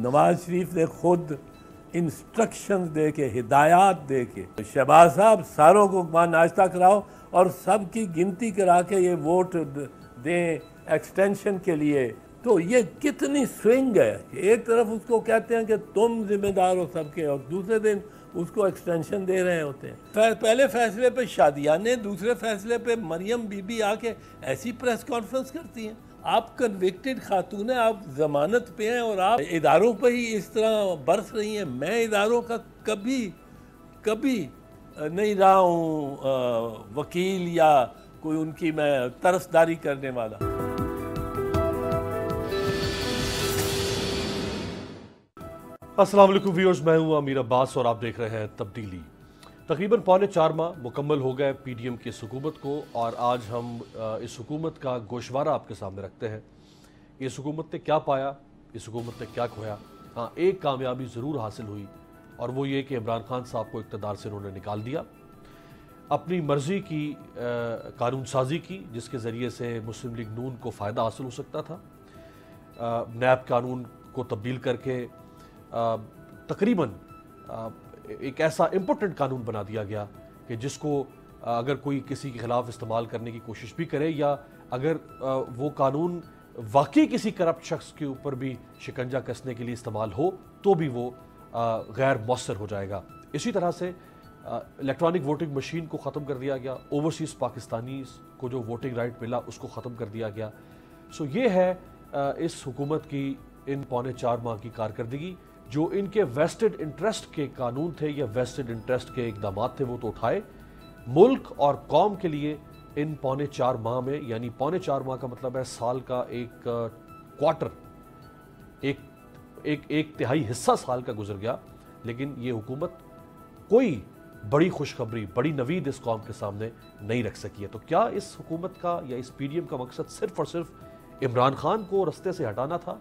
नवाज शरीफ ने खुद इंस्ट्रक्शंस दे के, हिदायत दे के, शहबाज साहब सारों को नाश्ता कराओ और सबकी गिनती करा के ये वोट दें एक्सटेंशन के लिए। तो ये कितनी स्विंग है। एक तरफ उसको कहते हैं कि तुम जिम्मेदार हो सबके, और दूसरे दिन उसको एक्सटेंशन दे रहे होते हैं। पहले फैसले पे शादियाने, दूसरे फैसले पे मरियम बीबी आके ऐसी प्रेस कॉन्फ्रेंस करती हैं। आप कन्विक्टेड खातून हैं, आप जमानत पे हैं और आप इदारों पे ही इस तरह बरस रही हैं। मैं इदारों का कभी नहीं रहा हूँ वकील या कोई उनकी मैं तरसदारी करने वाला। अस्सलाम वालेकुम व्यूअर्स, मैं हूं अमीर अब्बास और आप देख रहे हैं तब्दीली। तकरीबन पौने 4 माह मुकम्मल हो गए पीडीएम की इस हुकूमत को, और आज हम इस हुकूमत का गोशवारा आपके सामने रखते हैं। इस हुकूमत ने क्या पाया, इस हुकूमत ने क्या खोया। हाँ, एक कामयाबी ज़रूर हासिल हुई, और वो ये कि इमरान खान साहब को इक़्तिदार से उन्होंने निकाल दिया। अपनी मर्ज़ी की कानून साजी की, जिसके ज़रिए से मुस्लिम लीग नून को फ़ायदा हासिल हो सकता था। नैब कानून को तब्दील करके तकरीबन एक ऐसा इम्पोर्टेंट कानून बना दिया गया कि जिसको अगर कोई किसी के ख़िलाफ़ इस्तेमाल करने की कोशिश भी करे, या अगर वो कानून वाकई किसी करप्ट शख्स के ऊपर भी शिकंजा कसने के लिए इस्तेमाल हो तो भी वो गैर मौसर हो जाएगा। इसी तरह से इलेक्ट्रॉनिक वोटिंग मशीन को ख़त्म कर दिया गया। ओवरसीज़ पाकिस्तानीज़ को जो वोटिंग राइट मिला उसको ख़त्म कर दिया गया। सो ये है इस हुकूमत की इन पौने 4 माह की कारकर्दगी। जो इनके वेस्टेड इंटरेस्ट के कानून थे या वेस्टेड इंटरेस्ट के इकदाम थे वो तो उठाए। मुल्क और कौम के लिए इन पौने 4 माह में, यानी पौने 4 माह का मतलब है साल का एक क्वार्टर, एक तिहाई हिस्सा साल का गुजर गया, लेकिन ये हुकूमत कोई बड़ी खुशखबरी, बड़ी नवीद इस कौम के सामने नहीं रख सकी है। तो क्या इस हुकूमत का या इस पीडीएम का मकसद सिर्फ और सिर्फ इमरान खान को रस्ते से हटाना था,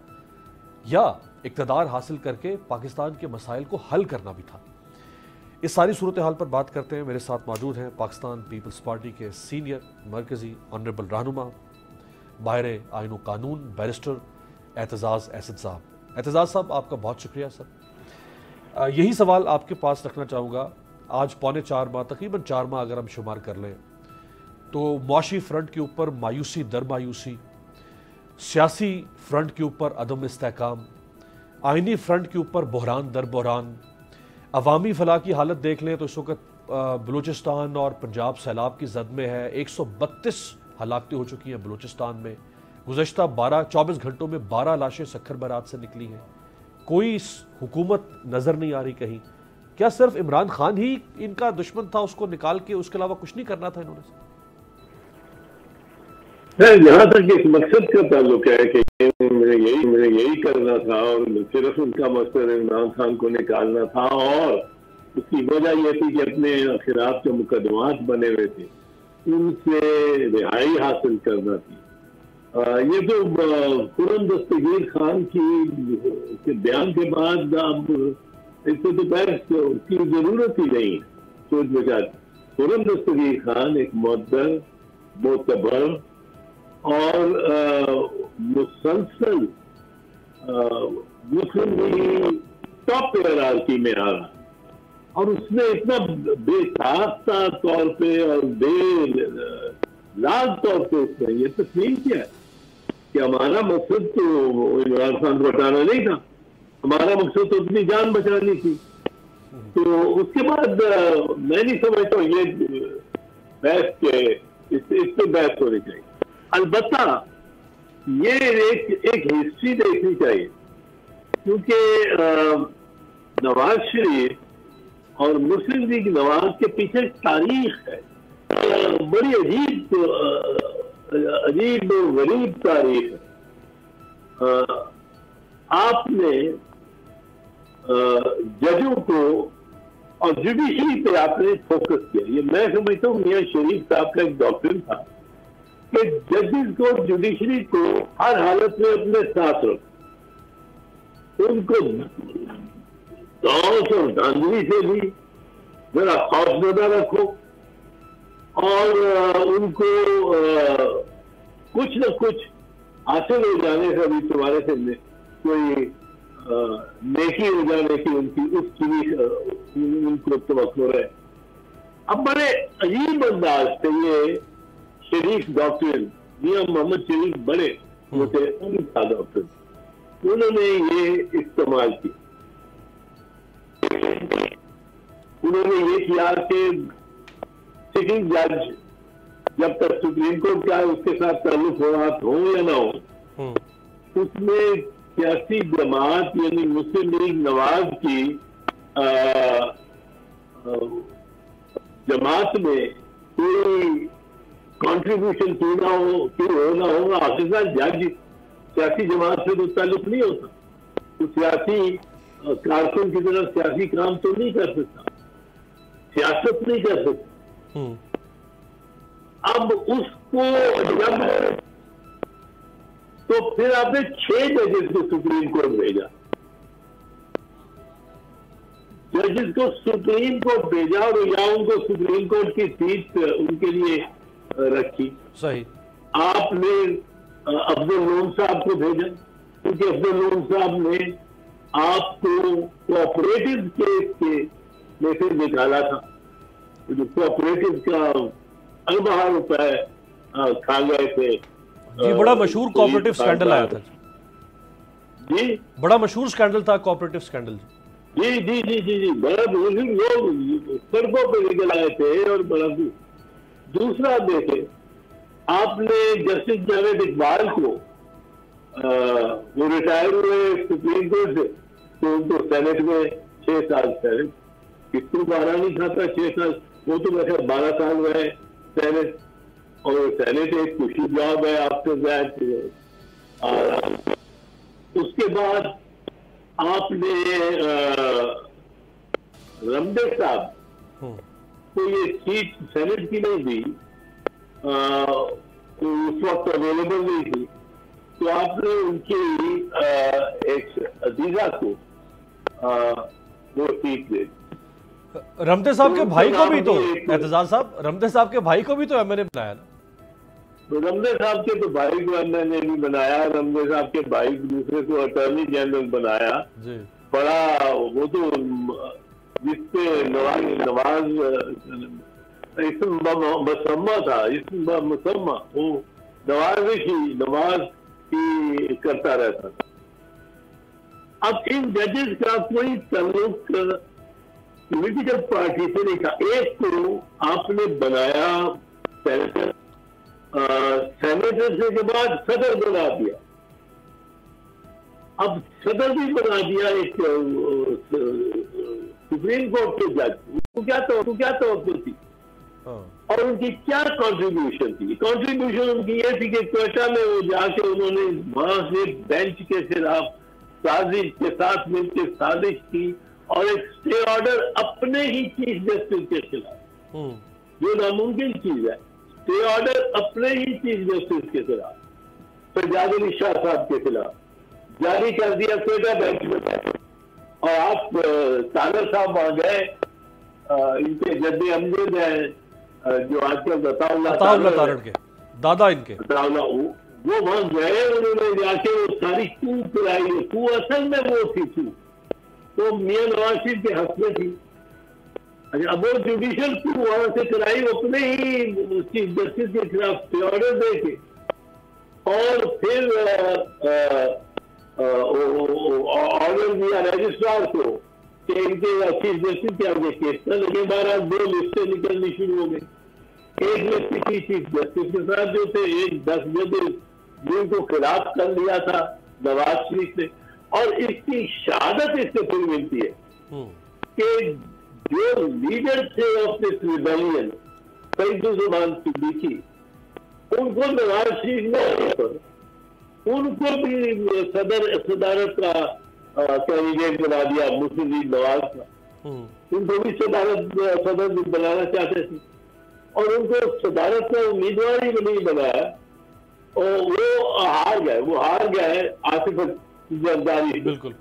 या इक़्तिदार हासिल करके पाकिस्तान के मसाइल को हल करना भी था? इस सारी सूरत हाल पर बात करते हैं। मेरे साथ मौजूद हैं पाकिस्तान पीपल्स पार्टी के सीनियर मरकज़ी ऑनरेबल रहनुमा बाहरे आईन कानून बैरिस्टर एतजाज़ असद साहब। एतजाज़ साहब, आपका बहुत शुक्रिया सर। यही सवाल आपके पास रखना चाहूँगा। आज पौने 4 माह, तकरीबन 4 माह अगर हम शुमार कर लें, तो मुआशी फ्रंट के ऊपर मायूसी दर मायूसी, सियासी फ्रंट के ऊपर अदम इस्तेहकाम, आइनी फ्रंट के ऊपर बहरान दर बहरान, अवामी फलाह की हालत देख लें तो इस वक्त बलूचिस्तान और पंजाब सैलाब की जद में है। 132 हलाकतें हो चुकी हैं बलूचिस्तान में। गुज़श्ता 24 घंटों में 12 लाशें सक्खर बरात से निकली हैं। कोई हुकूमत नज़र नहीं आ रही कहीं। क्या सिर्फ इमरान खान ही इनका दुश्मन था, उसको निकाल के उसके अलावा कुछ नहीं करना था इन्होंने? जहाँ तक इस मकसद का ताल्लुक है कि मुझे यही करना था, और सिर्फ उनका मकसद इमरान खान को निकालना था, और उसकी वजह यह थी कि अपने खिलाफ जो मुकदमात बने हुए थे उनसे रिहाई हासिल करना थी। ये तो खुर्रम दस्तगीर खान के बयान के बाद अब इससे तो बहस की जरूरत ही नहीं है। सोच विचार, खुर्रम दस्तगीर खान एक मुअद्दब, मोतबर और मुसलसल मुस्लिम लीग टॉप हायरार्की में आ रहा, और उसने इतना बेसाख्ता तौर पे और बेलाज तौर पे उसने ये तस्लीम किया है कि हमारा मकसद तो इमरान खान को हटाना नहीं था, हमारा मकसद तो अपनी जान बचानी थी। तो उसके बाद मैं नहीं समझता ये बहस के इस पे बहस होनी चाहिए। अलबत्ता ये एक हिस्ट्री देखनी चाहिए, क्योंकि नवाज शरीफ और मुस्लिम लीग नवाज के पीछे तारीख है, बड़ी अजीब गरीब तारीख है। आपने जजों को और जुडिशरी पे आपने फोकस किया। ये मैं समझता हूँ मियां शरीफ साहब का एक डॉक्ट्रिन था कि जजेस को, जुडिशरी को हर हालत में अपने साथ रखो, उनको दौस और धांधली से भी जरा खौफजदा रखो, और उनको कुछ न कुछ हासिल हो जाने का भी तुम्हारे से कोई नेकी हो जाने की उनकी उसकी भी उनको तवक्को है। अब बड़े अजीब अंदाज से ये शरीफ डॉक्टर मियां मोहम्मद शरीफ बड़े वो थे उनका डॉक्टर, उन्होंने ये इस्तेमाल किया। उन्होंने ये किया कि सिटिंग जज जब तक सुप्रीम कोर्ट का उसके साथ ताल्लुक हो या ना हो, उसमें सियासी जमात यानी मुस्लिम लीग नवाज की जमात में कोई कंट्रीब्यूशन क्यों ना हो, आखिरकार जज सियासी जमात से तो ताल्लुक नहीं होता, तो सियासी कारकुन की तरफ सियासी काम तो नहीं कर सकता, सियासत नहीं कर सकता। अब उसको जब तो फिर आपने 6 जजेस को सुप्रीम कोर्ट भेजा, जजेस को सुप्रीम कोर्ट भेजा और या उनको सुप्रीम कोर्ट की सीट उनके लिए रखी। सही। आपने अफजल लोन साहब को भेजा, क्योंकि अफजल लोन साहब ने आपको कोऑपरेटिव केस के में से निकाला था, जो कोऑपरेटिव का अरबा रुपए खा गए थे जी। बड़ा मशहूर कोऑपरेटिव स्कैंडल आया था जी, बड़ा मशहूर स्कैंडल था कोऑपरेटिव स्कैंडल जी जी जी जी जी बड़ा लोग सड़कों पर निकल आए थे और बड़ा। दूसरा देखे आपने जस्टिस जावेद इकबाल को वो रिटायर हुए सुप्रीम कोर्ट से, तो उनको सेनेट में 6 साल सेनेट किसको बारह नहीं खाता 6 साल, वो तो वैसे 12 साल हुए सेनेट, और सेनेट एक खुशी जॉब है आफ्टर दैट। उसके बाद आपने रमदे साहब को ये सीट सेनेट की नहीं दी, तो उस वक्त अवेलेबल नहीं थी, तो आपने उनकी एक अजीजा को वो सीट दे। रमदे साहब के भाई को भी तो एतजाज साहब, रमदे साहब के भाई को भी तो एमएनए बनाया ना। तो रमदे साहब के तो भाई को एमएनए नहीं बनाया, रमदे साहब के भाई दूसरे को अटॉर्नी जनरल बनाया जी। बड़ा वो तो जिसपे नवाज मुसम्मा था, इसमें मुसम्मा वो नवाज की करता रहता था। अब इन जजेस का कोई ताल्लुक पॉलिटिकल पार्टी से नहीं था। एक को आपने बनाया सेनेटर, सेनेटर से के बाद सदर बना दिया, अब सदर भी बना दिया एक सुप्रीम कोर्ट के जज। उनको क्या तवक्को थी और उनकी क्या कंट्रीब्यूशन थी? कंट्रीब्यूशन उनकी ये थी कि क्वेटा में वो जाके उन्होंने वहां से बेंच के खिलाफ साजिश के साथ मिलकर साजिश की और एक स्टे ऑर्डर अपने ही चीफ जस्टिस के खिलाफ, जो नामुमकिन चीज है, स्टे ऑर्डर अपने ही चीफ जस्टिस के खिलाफ, फैजाज अली शाह साहब के खिलाफ जारी कर दिया क्वेटा बेंच में। और आप तानर साहब वहां गए, इनके जद्दे अमजद हैं जो आजकल तारण के दादा, इनके वो वहां गए, उन्होंने जाके वो सारी कू कराई। कू असल में वो थी कू तो मियां नवाज शरीफ के हक में थी। अच्छा, अब वो जुडिशियल कू वहां से कराई, अपने ही चीफ जस्टिस के खिलाफ ऑर्डर दे के, और फिर ऑर्डर दिया रजिस्ट्रार को कि इनके चीफ जस्टिस के आगे केस न लगे। 2 लिस्टें निकलनी शुरू हो गई। एक लिस्ट थी चीफ जस्टिस के साथ जो थे, एक 10 जजेस जिनको खिलाफ कर लिया था नवाज शरीफ ने, और इसकी शहादत इससे फिर मिलती है कि जो लीडर थे ऑफ दिस रिबेलियन फैजुज़मान सिद्दीकी, उनको नवाज शरीफ ने उनको भी सदारत का कैंडिडेट बना दिया, मुस्लिम लीग नवाज का। उनको भी सदर बनाना चाहते थे और उनको सदारत का उम्मीदवार ही नहीं बनाया, और वो हार गए आसिफ जरदारी। बिल्कुल।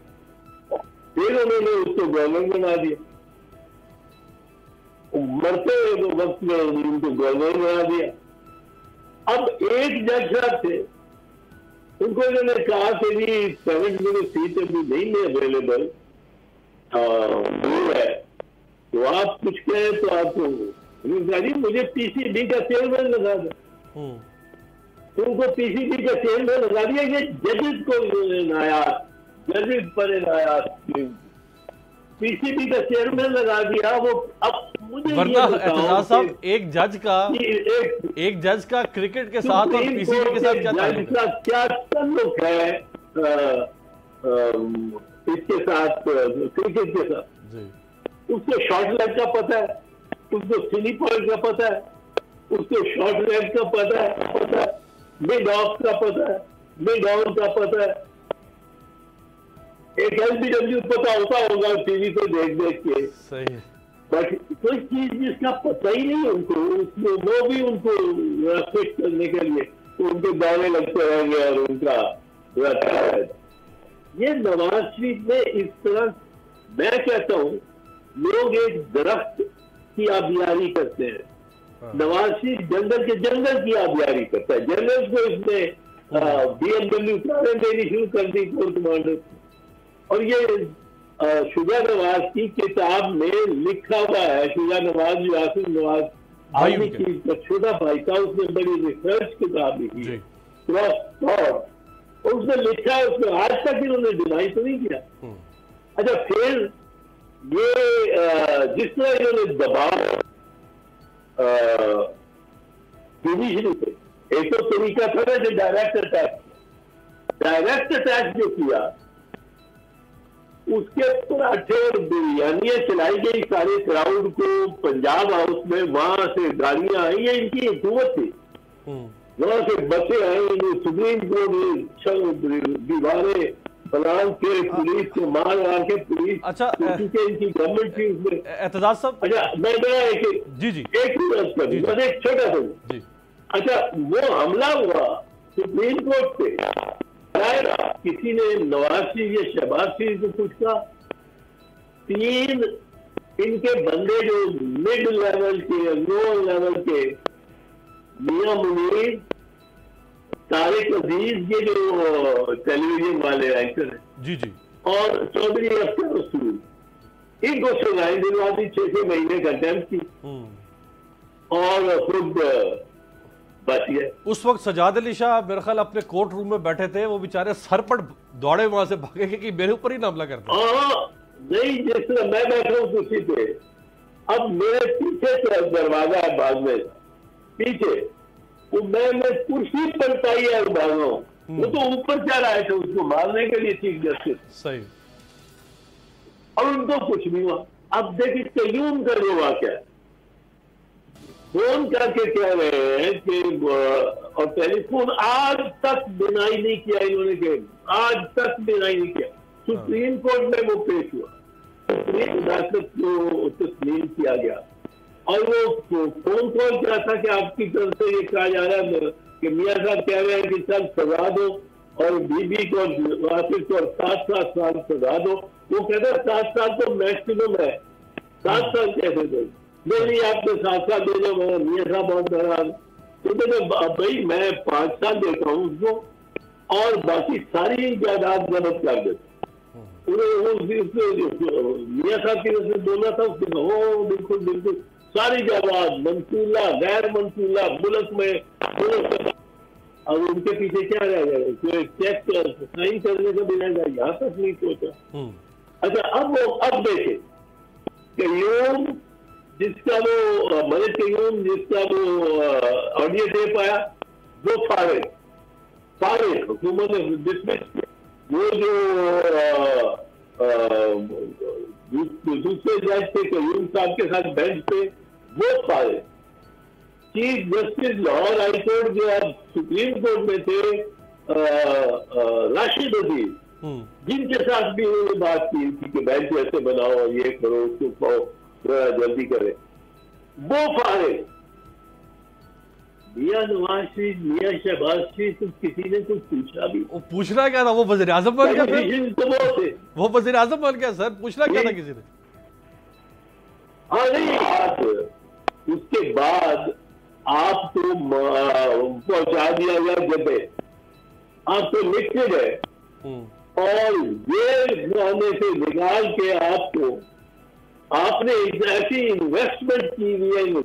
फिर उन्होंने उसको गवर्नर बना दिया, मरते वक्त में उनको गवर्नर बना दिया। अब एक जज साहब थे उनको इन्होंने कहा कि जी 7 मिनट सीट अभी नहीं है अवेलेबल है, तो आप कुछ कहें तो आपको मुझे पीसीबी का चेयरमैन लगा दो। तो उनको पीसीबी का चेयरमैन लगा दिया। ये जजेस को नायात, जजेस पर नायात, पीसीबी का चेयरमैन लगा दिया। वो अब मुझे वरना एतजाज साहब एक जज का क्रिकेट के साथ और पीसीबी के साथ क्या ताल्लुक है इसके साथ, क्रिकेट के साथ? उसको शॉर्ट लेग का पता है, उसको स्लिप पॉइंट का पता है, उसको शॉर्ट लेग का पता है, मिड ऑफ का पता है, मिड ऑन का पता है। एक एलबीडब्ल्यू पता होता होगा टीवी पे देख के, सही है, बट कोई चीज जिसका पता ही नहीं उनको, उसमें वो भी उनको फिट करने के लिए उनके दाने लगते रहेंगे और उनका रहता है। ये नवाज शरीफ में इस तरह, मैं कहता हूँ लोग एक दरख्त की आबियारी करते हैं, नवाज शरीफ जंगल के जंगल की आबियारी करता है। जंगल को इसने BMW कारें देनी शुरू कर दी कोर कमांडर, और ये शुजा नवाज की किताब में लिखा हुआ है। शुजा नवाज, यासिन नवाज आर्मी चीफ का छोटा भाई था, उसने बड़ी रिसर्च किताब लिखी क्रॉस थॉट, उसने लिखा है, उसमें आज तक इन्होंने डिनाई तो नहीं किया। अच्छा, फिर ये जिस तरह इन्होंने दबाव जुडिशरी पे, एक तो तरीका था ना जो डायरेक्ट अटैक जो किया, उसके पराठे और बिरयानियां चलाई गई सारे क्राउड को पंजाब हाउस में, वहां से गाड़ियां आई, ये इनकी हुकूमत थी, वहां से बसें आई, सुप्रीम कोर्ट दीवारें फलान के, पुलिस को मार के पुलिस, अच्छा इनकी गवर्नमेंट थी उसमें। एतजाज साहब, अच्छा मैं एक छोटा सा, अच्छा वो हमला हुआ सुप्रीम कोर्ट पे, किसी ने नवाज शरीफ या शहबाज शरीफ को कुछ कहा, 3 इनके बंदे जो मिड लेवल के, लोअर लेवल के, मियां मुनीर, तारिक अजीज, ये जो टेलीविजन वाले एंकर हैं, और चौधरी अख्तर रसूल, इनको सजाएं दिलवा दी 6 महीने का टेम्प की, और खुद बच गए। उस वक्त सजाद अली शाह मेरे ख्याल अपने कोर्ट रूम में बैठे थे, वो बेचारे सर पर दौड़े वहां से भागे कि मेरे ऊपर ही हमला करते। नहीं, जिस तरह मैं बैठा हूँ कुर्सी पे, अब मेरे पीछे तरफ दरवाजा है, बाद में पीछे, वो मैं कुर्सी पर तैयार भागा हूँ, वो तो ऊपर चढ़ आए थे उसको मारने के लिए चीफ जस्टिस, सही, और उनको कुछ नहीं हुआ। अब देखिए कयूम का जो वाक़या है, फोन करके कह रहे हैं कि, और टेलीफोन आज तक डिनाई नहीं किया इन्होंने, के आज तक डिनाई नहीं किया। सुप्रीम कोर्ट में वो पेश हुआ, सुप्रीम हिदायत को तस्लीम किया गया, और वो फोन कॉल क्या था कि आपकी तरफ से ये कहा जा रहा है कि मियाँ साहब कह रहे हैं कि चल सजा दो, और बीबी को वासिफ को 7-7 साल सजा दो। वो कहता 7 साल तो मैक्सिमम है, 7 साल कैसे दो? नहीं, आपने 7 साल दे दो, मियाँ साहब बहुत नाराज। तो कहते भाई मैं 5 साल देता हूँ उसको, और बाकी सारी जायदाद जब्त कर देता। मियाँ साहब की वजह से बोला था उसको, हो बिल्कुल बिल्कुल सारी जायदाद मंसूला गैर मंसूला मुल्क में, अब उनके पीछे क्या रह गया? कोई चेक साइन करने का बिना यहाँ तक नहीं पहुंचा। अच्छा, अब देखे कयूम, जिसका वो मलिक कयूम, जिसका वो ऑडियो टेप आया, वो फारिग हुकूमत ने डिसमिस किया। वो जो दूसरे जज थे कयूम साहब के साथ बेंच पे, वो फारिग। Chief justice Lahore high court जो अब सुप्रीम कोर्ट में थे, राशिद अजीज, जिनके साथ भी उन्होंने बात की थी कि बेंच ऐसे बनाओ, ये करो, उसको कहो, थोड़ा जल्दी करे, वो फारिग। मियां नवाज शरीफ, मियां शहबाज शरीफ, किसी ने कुछ पूछा भी? वो पूछना क्या था? वो वज़ीर आज़म बन गया, वो वज़ीर आज़म बन गया सर, पूछना क्या था किसी ने? हाँ नहीं, उसके बाद आपको पहुंचा दिया गया जबे, आपको लिखित है, और ये बहाने से निकाल के आपको आपने ऐसी इन्वेस्टमेंट की हुई है इन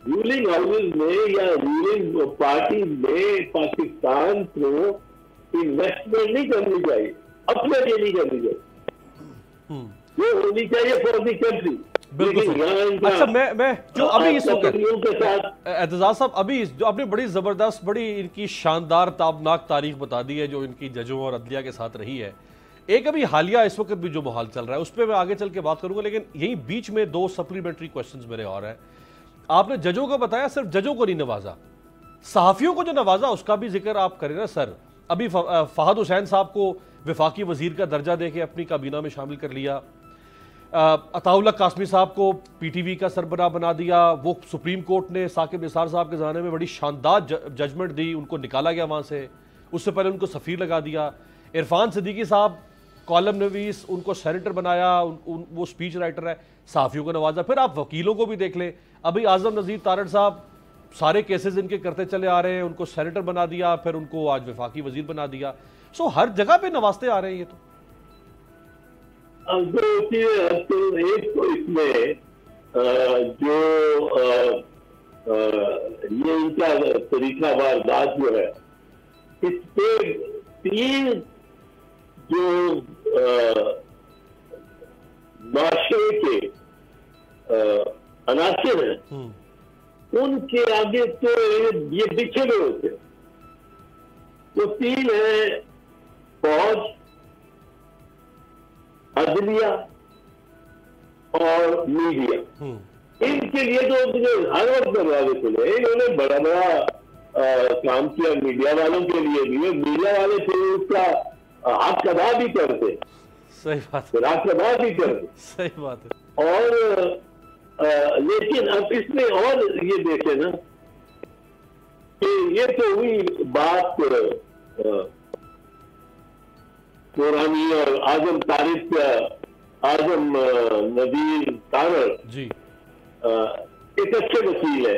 रूलिंग हाउसेज में या रूलिंग पार्टी में पाकिस्तान को इन्वेस्टमेंट नहीं करनी चाहिए, अपने लिए नहीं करनी चाहिए, वो होनी चाहिए फॉर द कंट्री। बिल्कुल। अच्छा, मैं जो अभी इस वक्त एतजाज साहब, अभी जो आपने बड़ी जबरदस्त, बड़ी इनकी शानदार ताबनाक तारीख बता दी है जो इनकी जजों और अदलिया के साथ रही है, एक अभी हालिया इस वक्त भी जो माहौल चल रहा है उस पर मैं आगे चल के बात करूंगा, लेकिन यही बीच में दो सप्लीमेंट्री क्वेश्चंस मेरे और हैं। आपने जजों को बताया, सिर्फ जजों को नहीं नवाजा, सहाफियों को जो नवाजा उसका भी जिक्र आप करें ना सर। अभी फहद हुसैन साहब को वफाकी वजीर का दर्जा देके अपनी काबीना में शामिल कर लिया, अताउल्लाह कासमी साहब को पीटीवी का सरबराह बना दिया, वो सुप्रीम कोर्ट ने साकिब निसार साहब के ज़माने में बड़ी शानदार जजमेंट दी, उनको निकाला गया वहाँ से, उससे पहले उनको सफ़ीर लगा दिया। इरफान सिद्दीकी साहब कॉलम नवीस, उनको सेनेटर बनाया, वो स्पीच राइटर है, सहाफ़ियों को नवाजा। फिर आप वकीलों को भी देख लें, अभी आज़म नज़ीर तारड़ साहब सारे केसेस इनके करते चले आ रहे हैं, उनको सेनेटर बना दिया, फिर उनको आज वफाकी वजीर बना दिया। सो हर जगह पे नवाजते आ रहे हैं ये तो। एक तो इसमें जो ये इनका तरीका वारदात जो है, इस पे तीन जो माशरे के अनासर हैं उनके आगे तो ये बिछड़े होते हैं। तो तीन है फौज, अदलिया और मीडिया। इनके लिए तो हर वक्त दरवाजे खुले। इन्होंने बड़ा बड़ा काम किया मीडिया वालों के लिए भी, मीडिया वाले फिर उसका हक अदा भी करते। सही बात है, हक अदा भी करते। सही बात है। और लेकिन अब इसमें और ये देखे ना कि ये तो हुई बात पुरानी, और आजम तारिक, आजम नज़ीर तारड़ जी एक अच्छे वकील है,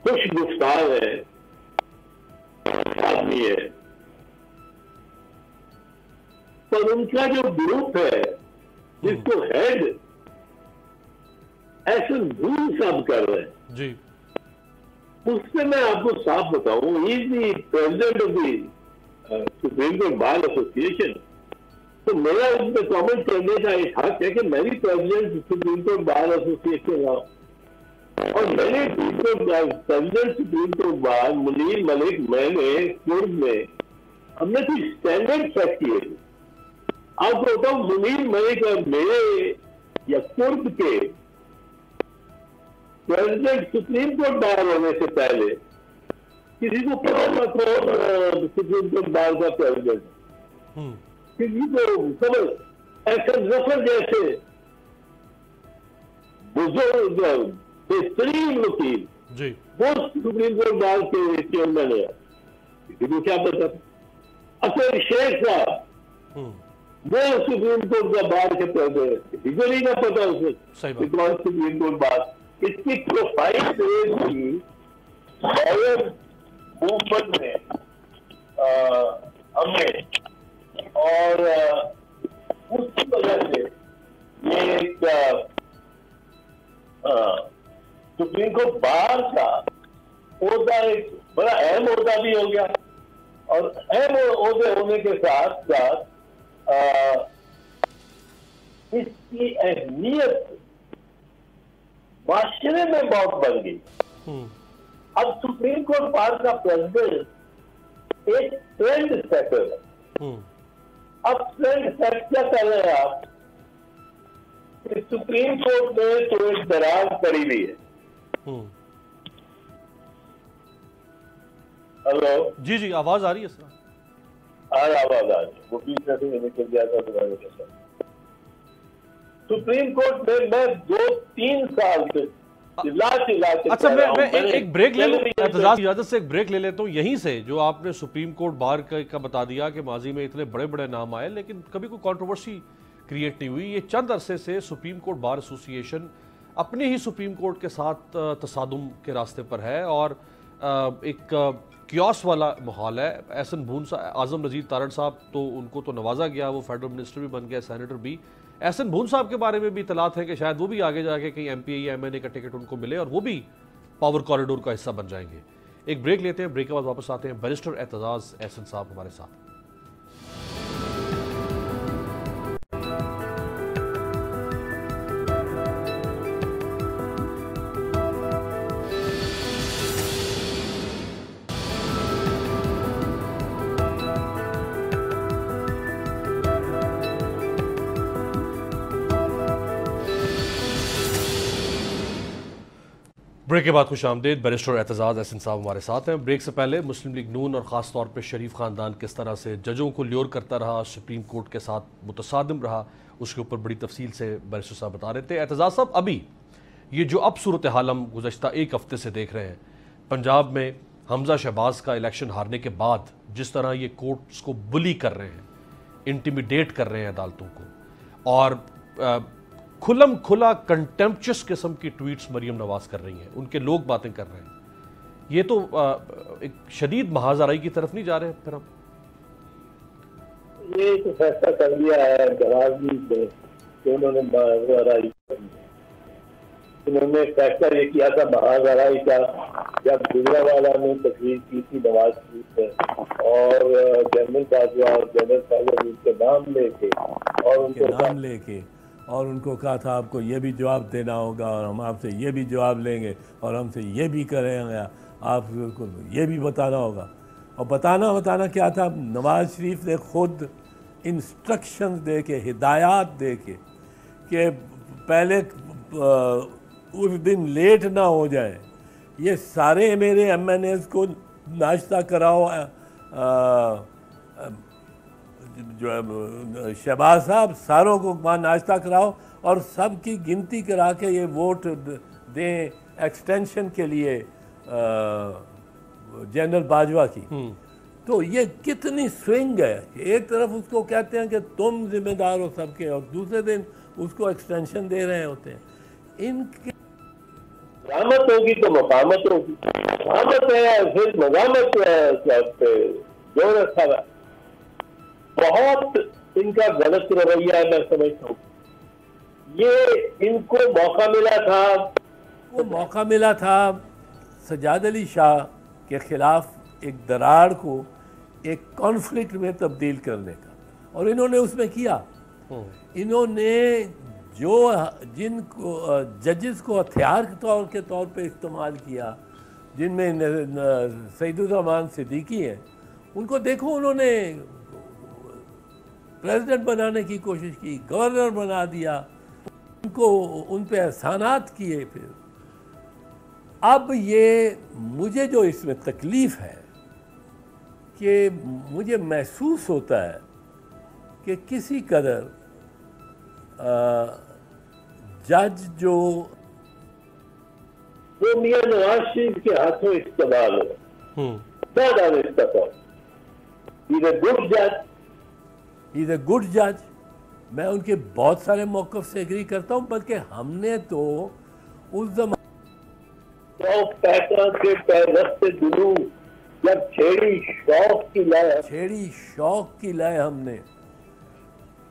खुश गुफ्तार है, आदमी है, पर उनका जो ग्रुप है जिसको हेड ऐसे भूल सब कर रहे हैं जी, उससे मैं आपको साफ बताऊं, is the president of the supreme court bar association. तो मेरा इसमें कमेंट करने का एक हक है कि मैं भी president supreme court bar association रहा, और मैंने प्रेसिडेंट सुप्रीम कोर्ट बार मुनीर मलिक, मैंने कुर्द में हमने कुछ स्टैंडर्ड सेट किए थे। आपको बताऊं, मुनीर मलिक और मेरे या कुर्द के प्रेसिडेंट सुप्रीम कोर्ट बार होने से पहले किसी को पता न कौन सुप्रीम कोर्ट बार का प्रेसिडेंट, किसी को समझ ऐसे जफर जैसे बुजुर्ग बेहतरीन वकील जी वो सुप्रीम कोर्ट बार के चेयरमैन है, किसी को क्या पता। असर शेख साहब वो सुप्रीम कोर्ट का बार के प्रेसिडेंट, किसी को नहीं ना पता उसे कौन सुप्रीम कोर्ट बार। इसकी प्रोफाइल की मूवमेंट में हमने, और उसकी वजह से ये एक सुप्रीम कोर्ट बार का ओहदा एक बड़ा अहम ओहदा भी हो गया, और अहम ओहदे होने के साथ साथ इसकी अहमियत माशरे में बहुत बढ़ गई। अब सुप्रीम कोर्ट बार का प्रेसिडेंट एक ट्रेंड सेटर है। अब ट्रेंड सेट क्या कर रहे हैं आप कि सुप्रीम कोर्ट में तो एक दरार पड़ी हुई है। हेलो जी जी, आवाज आ रही है सर? आवाज आ रही है, वो बीच में निकल गया था तुम्हारे के साथ। सुप्रीम कोर्ट में मैं 2-3 साल से चिल्ला के अच्छा, मैं एक ब्रेक ले लूं, इजाजत से एक ब्रेक ले लेता हूं यहीं से। जो आपने सुप्रीम कोर्ट बार का बता दिया कि माजी में इतने बड़े बड़े नाम आए लेकिन कभी कोई कंट्रोवर्सी क्रिएट नहीं हुई। ये चंद अरसे से सुप्रीम कोर्ट बार एसोसिएशन अपने ही सुप्रीम कोर्ट के साथ तसादुम के रास्ते पर है, और एक क्योस वाला माहौल है। एहसन भून आजम नज़ीर तारड़ साहब तो उनको तो नवाजा गया, वो फेडरल मिनिस्टर भी बन गया, सेनेटर भी। एहसन भून साहब के बारे में भी इतलात है कि शायद वो भी आगे जाके कहीं MPA या MNA का टिकट उनको मिले और वो भी पावर कॉरिडोर का हिस्सा बन जाएंगे। एक ब्रेक लेते हैं, ब्रेक के बाद वापस आते हैं। बैरिस्टर एतजाज एहसन साहब हमारे साथ। ब्रेक के बाद खुश आमदेद। बैरिस्टर एतजाज एहसन साहब हमारे साथ हैं। ब्रेक से पहले मुस्लिम लीग नून और ख़ास तौर पर शरीफ ख़ानदान किस तरह से जजों को ल्योर करता रहा, सुप्रीम कोर्ट के साथ मुतसादिम रहा, उसके ऊपर बड़ी तफसील से बैरिस्टर साहब बता रहे थे। एतजाज साहब, अभी ये जो अब सूरत हाल हम गुज़श्ता एक हफ्ते से देख रहे हैं, पंजाब में हमजा शहबाज का इलेक्शन हारने के बाद जिस तरह ये कोर्ट्स को बुली कर रहे हैं, इंटिमिडेट कर रहे हैं अदालतों को, और खुलम खुला कंटेम्पचुअस किस्म की ट्वीट्स मरियम नवाज कर रही हैं, उनके लोग बातें कर रहे हैं, ये तो एक शदीद महाजराई की तरफ नहीं जा रहे फिर हम? ये तो फैसला कर लिया है उन्होंने महाजराई, उन्होंने फैसला ये किया था महाजराई का जब गुजरावाला ने तकरीर की थी नवाज शरीफ में, और जनरल बाजवा और जनरल साहब उनके नाम लेके और उनको कहा था आपको ये भी जवाब देना होगा और हम आपसे ये भी जवाब लेंगे और हमसे ये भी करेंगे, आपको ये भी बताना होगा। और बताना क्या था, नवाज शरीफ ने खुद इंस्ट्रक्शंस दे के, हिदायत दे के कि पहले उस दिन लेट ना हो जाए, ये सारे मेरे MNAs को नाश्ता कराओ, जो शहबाज साहब सारों को नाश्ता कराओ और सब की गिनती करा के ये वोट दें एक्सटेंशन के लिए जनरल बाजवा की। तो ये कितनी स्विंग है, एक तरफ उसको कहते हैं कि तुम जिम्मेदार हो सबके और दूसरे दिन उसको एक्सटेंशन दे रहे होते हैं। इनकी मज़ामत होगी तो मकामत होगी, मकामत है फिर मज़ामत जो रखा है। बहुत इनका गलत रवैया मैं समझता हूँ। ये इनको मौका मिला था सजाद अली शाह के खिलाफ एक दरार को एक कॉन्फ्लिक्ट में तब्दील करने का, और इन्होंने उसमें किया। इन्होंने जिनको जजेस को हथियार के तौर पे इस्तेमाल किया, जिनमें सईदुर्रहमान सिद्दीकी हैं, उनको देखो उन्होंने प्रेसिडेंट बनाने की कोशिश की, गवर्नर बना दिया, उनको उन पे एहसानात किए। फिर अब ये मुझे जो इसमें तकलीफ़ है कि मुझे महसूस होता है कि किसी कदर जज जो वो मियां नवाज शरीफ के हाथों इस्तेमाल हो, इज ए गुड जज। मैं उनके बहुत सारे मौक़िफ़ से एग्री करता हूँ, बल्कि हमने तो उस ज़माने जब छेड़ी शौक की लाए हमने,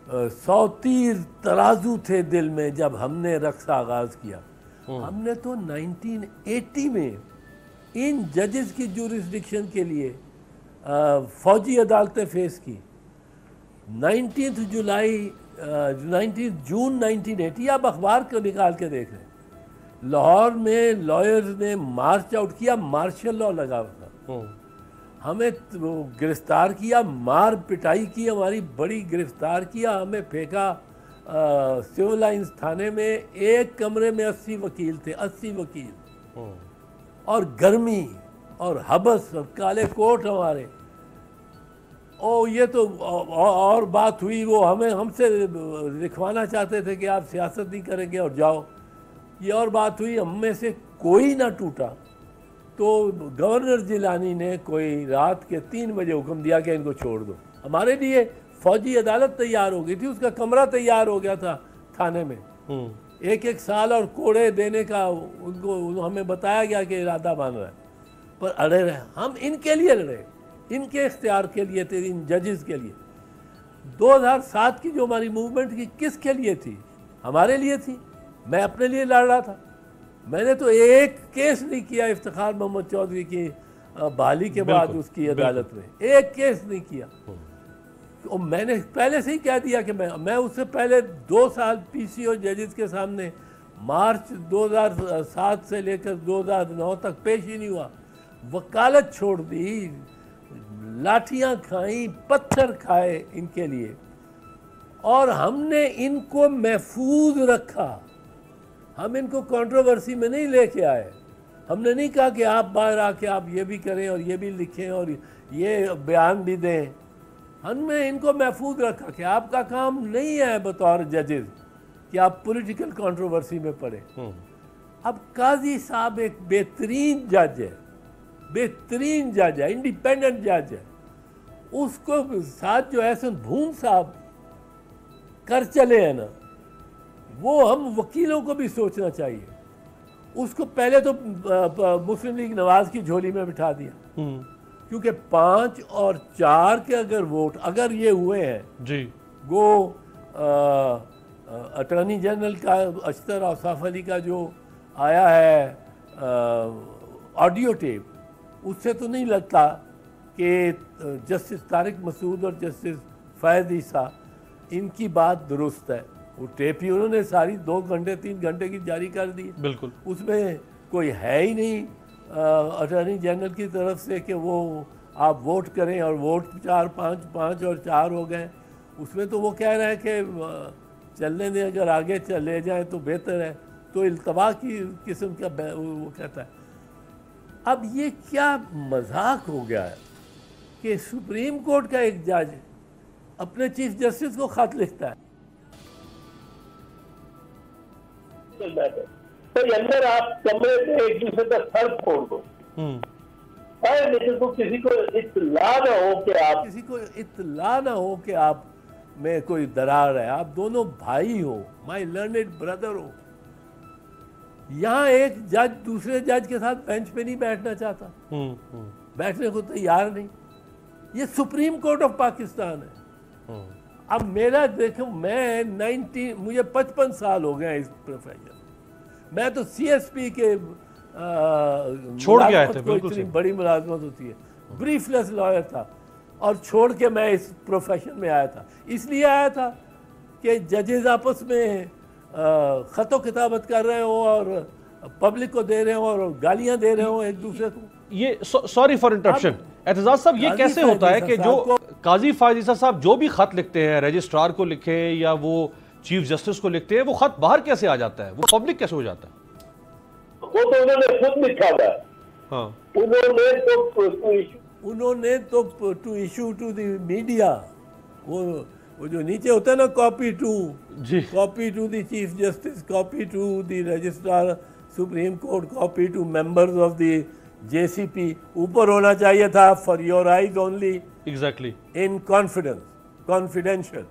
100 तीर तराजू थे दिल में जब हमने रक्स आगाज़ किया। हमने तो 1980 में इन जजेस की जुरिस्डिक्शन के लिए फौजी अदालतें फेस की। 19 जून 1980, आप अखबार को निकाल के देख रहे हैं, लाहौर में लॉयर्स ने मार्च आउट किया, मार्शल लॉ लगा था, हमें गिरफ्तार किया, मार पिटाई की, हमारी बड़ी गिरफ्तार किया, हमें फेंका सिविल लाइंस थाने में। एक कमरे में 80 वकील थे, 80 वकील, और गर्मी और हबस और काले कोट हमारे। ओ ये तो और बात हुई, वो हमसे लिखवाना चाहते थे कि आप सियासत नहीं करेंगे और जाओ, ये और बात हुई। हम में से कोई ना टूटा, तो गवर्नर जिलानी ने कोई रात के 3 बजे हुक्म दिया कि इनको छोड़ दो। हमारे लिए फौजी अदालत तैयार हो गई थी, उसका कमरा तैयार हो गया था थाने में, 1-1 साल और कोड़े देने का उनको हमें बताया गया कि इरादा बन रहा है, पर अड़े रहे। हम इनके लिए लड़े, इनके इख्तियार के लिए थे, इन जजेस के लिए। 2007 की जो हमारी मूवमेंट की किसके लिए थी? हमारे लिए थी। मैं अपने लिए लड़ रहा था। मैंने तो एक केस नहीं किया इफ्तिखार मोहम्मद चौधरी की बहाली के बाद उसकी अदालत में, एक केस नहीं किया। और मैंने पहले से ही कह दिया कि मैं उससे पहले 2 साल पीसीओ जजेस के सामने मार्च 2007 से लेकर 2009 तक पेश ही नहीं हुआ। वकालत छोड़ दी, लाठियां खाई, पत्थर खाए इनके लिए, और हमने इनको महफूज रखा। हम इनको कंट्रोवर्सी में नहीं लेके आए। हमने नहीं कहा कि आप बाहर आके आप ये भी करें और ये भी लिखें और ये बयान भी दें। हमने इनको महफूज रखा कि आपका काम नहीं है बतौर जजेस कि आप पॉलिटिकल कंट्रोवर्सी में पड़े। अब काजी साहब एक बेहतरीन जज है, बेहतरीन जज है, इंडिपेंडेंट जज है। उसको साथ जो एहसन भूम साहब कर चले हैं ना, वो हम वकीलों को भी सोचना चाहिए। उसको पहले तो मुस्लिम लीग नवाज की झोली में बिठा दिया, क्योंकि 5 और 4 के अगर वोट अगर ये हुए हैं जी, वो अटॉर्नी जनरल का अख्तर औसाफ अली का जो आया है ऑडियो टेप, उससे तो नहीं लगता कि जस्टिस तारिक मसूद और जस्टिस फैज़ ईसा इनकी बात दुरुस्त है। वो टेप ही उन्होंने सारी 2 घंटे 3 घंटे की जारी कर दी। बिल्कुल, उसमें कोई है ही नहीं अटॉर्नी जनरल की तरफ से कि वो आप वोट करें, और वोट 4 5 और 4 हो गए। उसमें तो वो कह रहे हैं कि चलने दें, अगर आगे चले जाएं तो बेहतर है। तो इल्तवा की किस्म का वो कहता है। अब ये क्या मजाक हो गया है कि सुप्रीम कोर्ट का एक जज अपने चीफ जस्टिस को खत लिखता है। तो अंदर आप कमरे में एक दूसरे का सर फोड़ दो, लेकिन तो किसी को इत्तला ना हो कि आप में कोई दरार है। आप दोनों भाई हो, माय लर्नेड ब्रदर हो। यहाँ एक जज दूसरे जज के साथ बेंच पे नहीं बैठना चाहता, बैठने को तैयार नहीं। ये सुप्रीम कोर्ट ऑफ पाकिस्तान है। अब मेरा देखो, मुझे 55 साल हो गए इस प्रोफेशन। मैं तो सीएसपी के छोड़ के आए थे, बिल्कुल इतनी बड़ी मुलाजमत होती है, ब्रीफलेस लॉयर था, और छोड़ के मैं इस प्रोफेशन में आया था। इसलिए आया था कि जजेस आपस में खतो किताबत कर रहे हो और पब्लिक को दे रहे हो और गालियां दे रहे हो एक दूसरे को। ये सॉरी फॉर इंटरप्शन एतजाज साहब, ये कैसे होता है कि जो काजी फैज़ ईसा साहब जो भी खत लिखते हैं, रजिस्ट्रार को लिखे या वो चीफ जस्टिस को लिखते हैं, वो खत बाहर कैसे आ जाता है, वो पब्लिक कैसे हो जाता है? वो तो उन्होंने खुद लिखा था। हाँ, उन्होंने तो to issue to the media, वो जो नीचे होता है ना, copy to the chief justice, copy to the registrar Supreme Court, copy to members of the JCP, ऊपर होना चाहिए था for your eyes only, exactly, in confidence, confidential,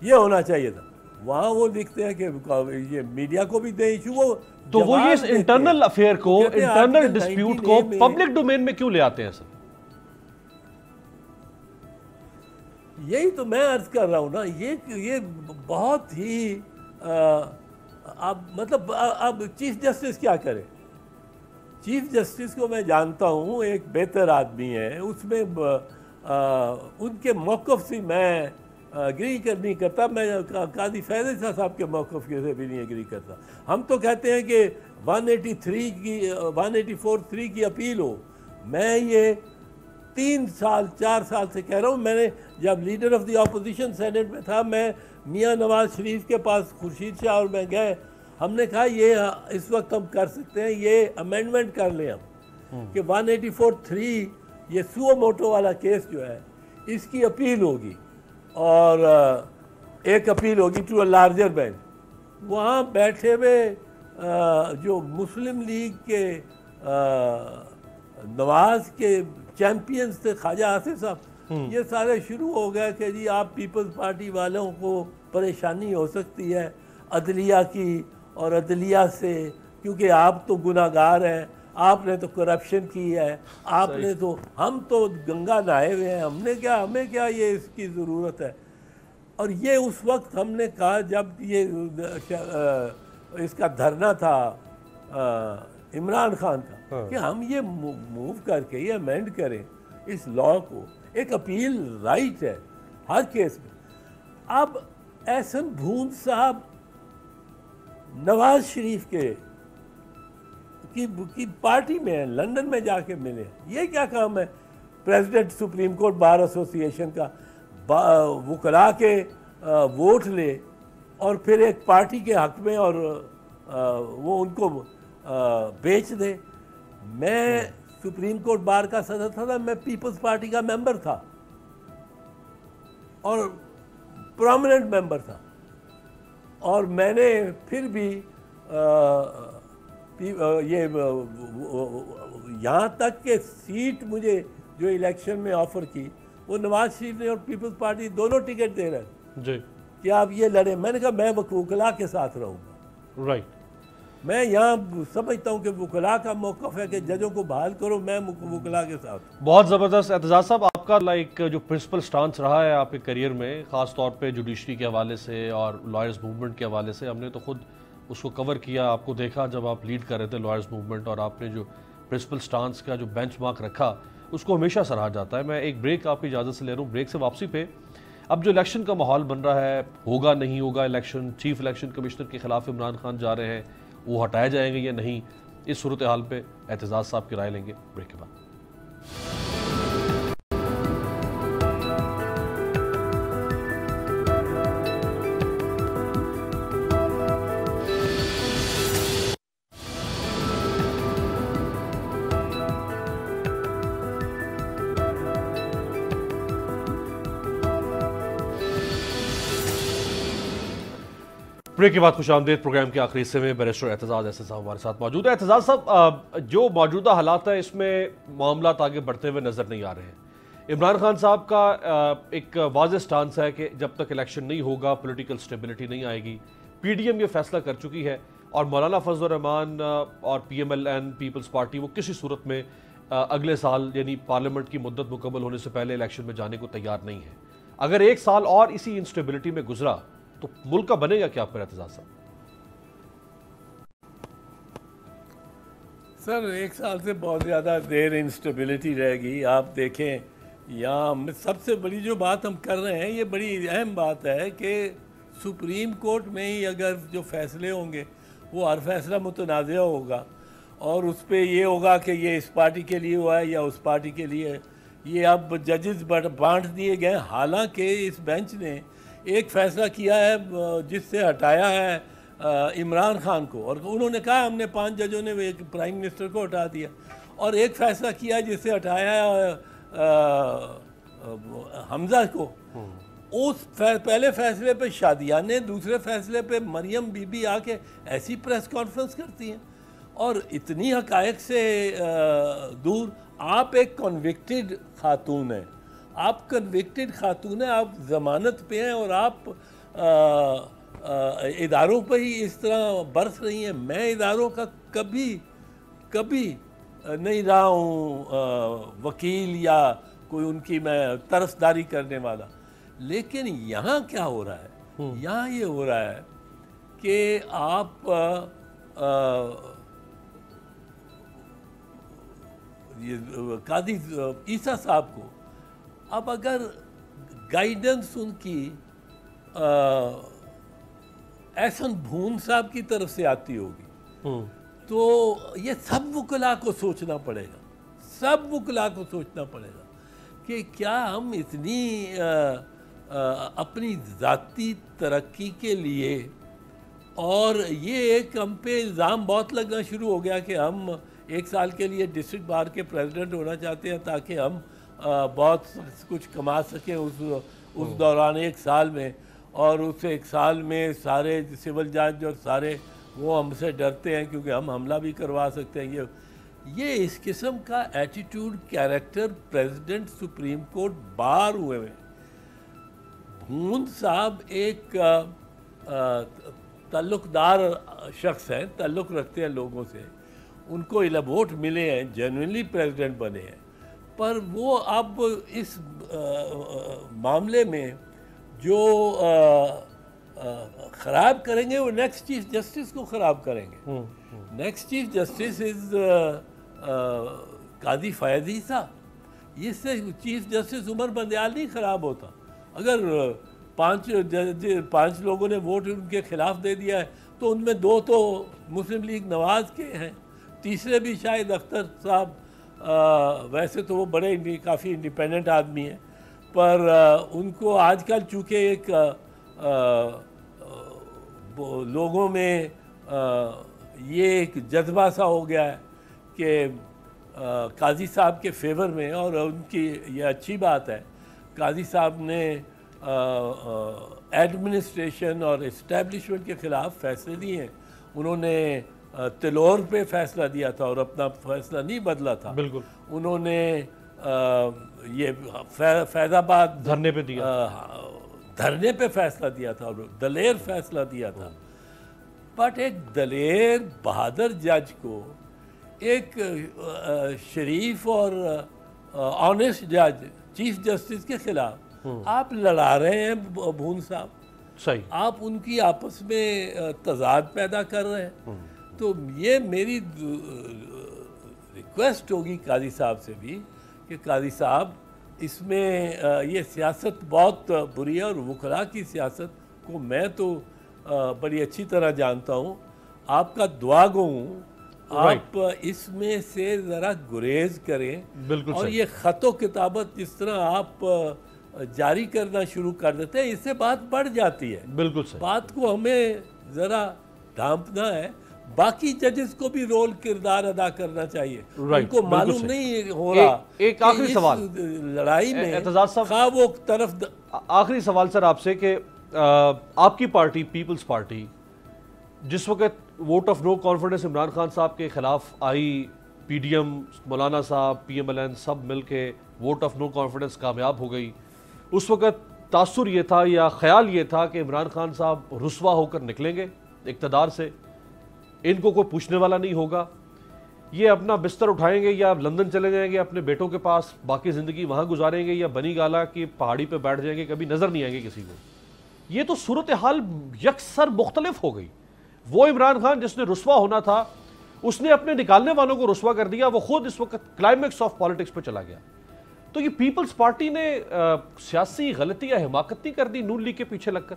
ये होना चाहिए था। वहाँ वो लिखते हैं कि ये मीडिया को भी दे इशू। तो वो ये इंटरनल अफेयर को, इंटरनल डिस्प्यूट को पब्लिक डोमेन में क्यों ले आते हैं सर? यही तो मैं अर्ज कर रहा हूँ ना, ये बहुत ही अब चीफ जस्टिस क्या करे? चीफ जस्टिस को मैं जानता हूँ, एक बेहतर आदमी है। उसमें उनके मौक़िफ़ से मैं एग्री नहीं करता। मैं काजी फैज़ ईसा साहब के मौक़िफ़ से भी नहीं एग्री करता। हम तो कहते हैं कि 184(3) की अपील हो। मैं ये 3 साल 4 साल से कह रहा हूँ। मैंने जब leader of the opposition senate में था, मैं मियाँ नवाज शरीफ के पास खुर्शीद शाह और मैं गए। हमने कहा ये इस वक्त हम कर सकते हैं, ये अमेंडमेंट कर लें हम कि 184(3) ये सुओ मोटो वाला केस जो है, इसकी अपील होगी और एक अपील होगी टू अ लार्जर बेंच। वहाँ बैठे हुए जो मुस्लिम लीग के नवाज के चैम्पियंस थे, ख्वाजा आसिफ साहब, ये सारे शुरू हो गए कि जी आप पीपल्स पार्टी वालों को परेशानी हो सकती है अदलिया की, और अदलिया से, क्योंकि आप तो गुनाहगार हैं, आपने तो करप्शन की है, आपने तो, हम तो गंगा नहाए हुए हैं, हमें क्या ये इसकी ज़रूरत है। और ये उस वक्त हमने कहा जब ये इसका धरना था इमरान खान का, कि हम ये मूव करके ये अमेंड करें इस लॉ को, एक अपील राइट है हर केस में। अब एहसन भून साहब नवाज शरीफ की पार्टी में है, लंदन में जाके मिले, ये क्या काम है president supreme court bar association का, वुकला के वोट ले और फिर एक पार्टी के हक में और वो उनको बेच दे। मैं सुप्रीम कोर्ट बार का सदस्य था, मैं पीपल्स पार्टी का मेंबर था और प्रोमिनेंट मेंबर था, और मैंने फिर भी ये यहाँ तक के सीट मुझे जो इलेक्शन में ऑफर की वो नवाज शरीफ ने और पीपल्स पार्टी दोनों टिकट दे रहे हैं जी कि आप ये लड़े। मैंने कहा मैं वकला के साथ रहूँगा। राइट, मैं यहाँ समझता हूँ कि वकला का मौक़िफ़ है कि जजों को बहाल करो, मैं वकला के साथ। बहुत ज़बरदस्त। एतजाज़ साहब, आपका जो प्रिंसिपल स्टांस रहा है आपके करियर में, ख़ास तौर पे जुडिशरी के हवाले से और लॉयर्स मूवमेंट के हवाले से, हमने तो खुद उसको कवर किया, आपको देखा जब आप लीड कर रहे थे लॉयर्स मूवमेंट, और आपने जो प्रिंसिपल स्टांस का जो बेंचमार्क रखा उसको हमेशा सराहा जाता है। मैं एक ब्रेक आपकी इजाज़त से ले रहा हूँ। ब्रेक से वापसी पे अब जो इलेक्शन का माहौल बन रहा है, होगा नहीं होगा इलेक्शन, चीफ इलेक्शन कमिश्नर के खिलाफ इमरान खान जा रहे हैं, वो हटाए जाएंगे या नहीं, इस सूरत हाल पे एतजाज़ साहब की राय लेंगे ब्रेक के बाद। ब्रेक के बाद खुशामदीद। प्रोग्राम के आखिरी हिस्से में बैरिस्टर एतजाज़ अहसन साहब हमारे साथ मौजूद है। एतजाज़ साहब, जो मौजूदा हालात है इसमें मामला आगे बढ़ते हुए नज़र नहीं आ रहे हैं। इमरान खान साहब का एक वाज़ेह स्टांस है कि जब तक इलेक्शन नहीं होगा पॉलिटिकल स्टेबिलिटी नहीं आएगी। पीडीएम ये फैसला कर चुकी है और मौलाना फजल रहमान और पीएमएलएन पीपल्स पार्टी वो किसी सूरत में अगले साल यानी पार्लियामेंट की मुद्दत मुकम्मल होने से पहले इलेक्शन में जाने को तैयार नहीं है। अगर एक साल और इसी इंस्टेबिलिटी में गुजरा तो मुल्क का बनेगा क्या आपका एतजाज़ साहब? सर, एक साल से बहुत ज़्यादा देर इंस्टेबिलिटी रहेगी। आप देखें, यहाँ सबसे बड़ी जो बात हम कर रहे हैं ये बड़ी अहम बात है कि सुप्रीम कोर्ट में ही अगर जो फैसले होंगे वो हर फैसला मुतनाज़ होगा और उस पर ये होगा कि ये इस पार्टी के लिए हुआ है या उस पार्टी के लिए है। ये अब जजेस बांट दिए गए। हालांकि इस बेंच ने एक फ़ैसला किया है जिससे हटाया है इमरान खान को, और उन्होंने कहा हमने 5 जजों ने एक प्राइम मिनिस्टर को हटा दिया, और एक फ़ैसला किया जिससे हटाया हमजा को। उस पहले फैसले पे शादिया ने, दूसरे फैसले पे मरियम बीबी आके ऐसी प्रेस कॉन्फ्रेंस करती हैं और इतनी हकायक से दूर। आप एक कन्विक्टेड खातून हैं, आप कन्विक्टेड खातून हैं, आप ज़मानत पे हैं और आप इदारों पर ही इस तरह बरस रही हैं। मैं इदारों का कभी नहीं रहा हूँ वकील या कोई उनकी मैं तरसदारी करने वाला। लेकिन यहाँ क्या हो रहा है, यहाँ ये हो रहा है कि आप ये कादी ईसा साहब को अब अगर गाइडेंस उनकी एहसन भून साहब की तरफ से आती होगी तो ये सब वकला को सोचना पड़ेगा, सब वकला को सोचना पड़ेगा कि क्या हम इतनी अपनी ज़ाती तरक्की के लिए, और ये एक हम पे इल्ज़ाम बहुत लगना शुरू हो गया कि हम 1 साल के लिए डिस्ट्रिक्ट बार के प्रेसिडेंट होना चाहते हैं ताकि हम बहुत कुछ कमा सकें उस दौरान 1 साल में, और उस 1 साल में सारे सिविल जज और सारे वो हमसे डरते हैं क्योंकि हम हमला भी करवा सकते हैं। ये इस किस्म का attitude, character president supreme court bar हुए हैं। भून साहब एक ताल्लुकदार शख्स हैं, ताल्लुक़ रखते हैं लोगों से। उनको वोट मिले हैं, जेन्युइनली प्रेसिडेंट बने हैं, पर वो अब इस मामले में जो ख़राब करेंगे वो नेक्स्ट चीफ जस्टिस को ख़राब करेंगे। नेक्स्ट चीफ जस्टिस इज़ कादी फैज़ी साहब। इससे चीफ जस्टिस उमर बंदयाल नहीं ख़राब होता। अगर पांच लोगों ने वोट उनके खिलाफ दे दिया है तो उनमें 2 तो मुस्लिम लीग नवाज़ के हैं, तीसरे भी शायद अख्तर साहब। वैसे तो वो बड़े काफ़ी इंडिपेंडेंट आदमी हैं, पर उनको आजकल चूँकि एक लोगों में ये एक जज्बा सा हो गया है कि काजी साहब के फेवर में, और उनकी ये अच्छी बात है, काजी साहब ने एडमिनिस्ट्रेशन और इस्टेब्लिशमेंट के ख़िलाफ़ फैसले दिए हैं। उन्होंने तिलौर पे फैसला दिया था और अपना फैसला नहीं बदला था। बिल्कुल। उन्होंने ये फैज़ाबाद धरने पे फैसला दिया था और दलेर फैसला दिया था। बट एक दलेर बहादुर जज को एक शरीफ और ऑनेस्ट जज चीफ जस्टिस के खिलाफ आप लड़ा रहे हैं भून साहब। सही। आप उनकी आपस में तजाद पैदा कर रहे हैं। तो ये मेरी रिक्वेस्ट होगी काजी साहब से भी कि काजी साहब, इसमें ये सियासत बहुत बुरी है और वुकला की सियासत को मैं तो बड़ी अच्छी तरह जानता हूँ। आपका दुआ गो हूँ, आप इसमें से ज़रा गुरेज करें। बिल्कुल। और ये ख़तो किताबत जिस तरह आप जारी करना शुरू कर देते हैं, इससे बात बढ़ जाती है। बिल्कुल सही। बात को हमें ज़रा ढांपना है। बाकी जजेस को भी रोल किरदार अदा करना चाहिए। उनको मालूम नहीं हो रहा। एक आखिरी सवाल लड़ाई में एतजाज साहब, वो तरफ आखिरी सवाल सर आपसे कि आपकी पार्टी पीपल्स पार्टी जिस वक्त vote of no confidence Imran Khan साहब के खिलाफ आई, पीडीएम, मौलाना साहब, पीएमएलएन सब मिलके वोट ऑफ नो कॉन्फिडेंस कामयाब हो गई, उस वक्त तासुर ये था या ख्याल ये था कि इमरान खान साहब रुस्वा होकर निकलेंगे इक़्तिदार से, इनको कोई पूछने वाला नहीं होगा, ये अपना बिस्तर उठाएंगे या लंदन चले जाएंगे अपने बेटों के पास, बाकी ज़िंदगी वहाँ गुजारेंगे या बनी गाला की पहाड़ी पे बैठ जाएंगे, कभी नज़र नहीं आएंगे किसी को। ये तो सूरत हाल यकसर मुख्तलिफ हो गई। वो इमरान खान जिसने रुस्वा होना था उसने अपने निकालने वालों को रुस्वा कर दिया, वो खुद इस वक्त क्लाइमेक्स ऑफ पॉलिटिक्स पे चला गया। तो ये पीपल्स पार्टी ने सियासी गलती या हिमाकत नहीं कर दी नून लीग के पीछे लगकर?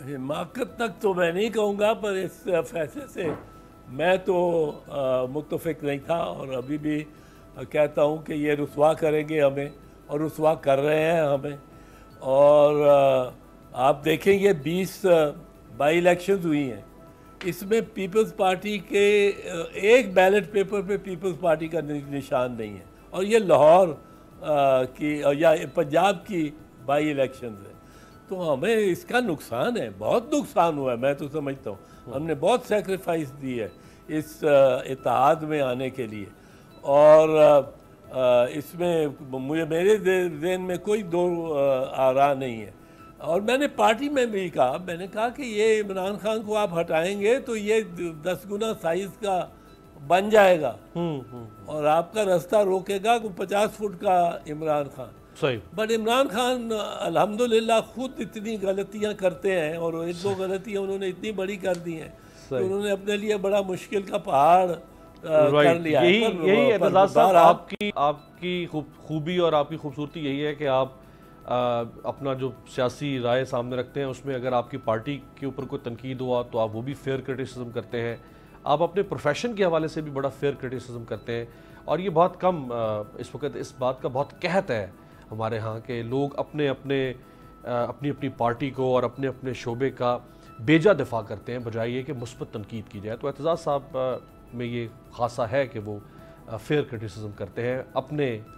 हिमाकत तक तो मैं नहीं कहूँगा, पर इस फैसले से मैं तो मुत्तफिक नहीं था और अभी भी कहता हूँ कि ये रुस्वा करेंगे हमें और रुस्वा कर रहे हैं हमें। और आप देखेंगे 20 बाई इलेक्शंस हुई हैं, इसमें पीपल्स पार्टी के एक बैलेट पेपर पे पीपल्स पार्टी का निशान नहीं है। और ये लाहौर की या पंजाब की बाई इलेक्शंस है। तो हमें इसका नुकसान है, बहुत नुकसान हुआ है। मैं तो समझता हूँ हमने बहुत सेक्रीफाइस दी है इस इत्तेहाद में आने के लिए। और इसमें मेरे ज़हन में कोई दो आरा नहीं है। और मैंने पार्टी में भी कहा, मैंने कहा कि ये इमरान खान को आप हटाएंगे तो ये 10 गुना साइज का बन जाएगा और आपका रास्ता रोकेगा को 50 फुट का इमरान खान। सही। बट इमरान खान अल्हम्दुलिल्लाह खुद इतनी गलतियां करते हैं और 1-2 गलतियां उन्होंने इतनी बड़ी कर दी हैं तो उन्होंने अपने लिए बड़ा मुश्किल का पहाड़ कर लिया। यही एतजाज साहब आपकी खूबी और आपकी खूबसूरती यही है कि आप अपना जो सियासी राय सामने रखते हैं उसमें अगर आपकी पार्टी के ऊपर कोई तनकीद हुआ तो आप वो भी फेयर क्रिटिसिज्म करते हैं। आप अपने प्रोफेशन के हवाले से भी बड़ा फेयर क्रिटिसिज्म करते हैं। और ये बहुत कम इस वक्त इस बात का बहुत कहत है हमारे यहाँ के लोग अपनी अपनी पार्टी को और अपने अपने शोबे का बेजा दिफा करते हैं बजाय ये कि मुस्बत तनकीद की जाए। तो एतजाज साहब में ये खासा है कि वो फेयर क्रिटिसिज्म करते हैं,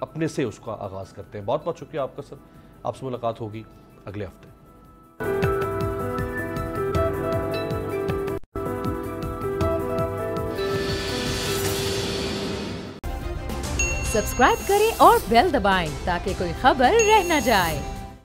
अपने से उसका आगाज़ करते हैं। बहुत बहुत शुक्रिया आपका सर, आपसे मुलाकात होगी अगले हफ्ते। सब्सक्राइब करें और बेल दबाएं ताकि कोई खबर रह न जाए।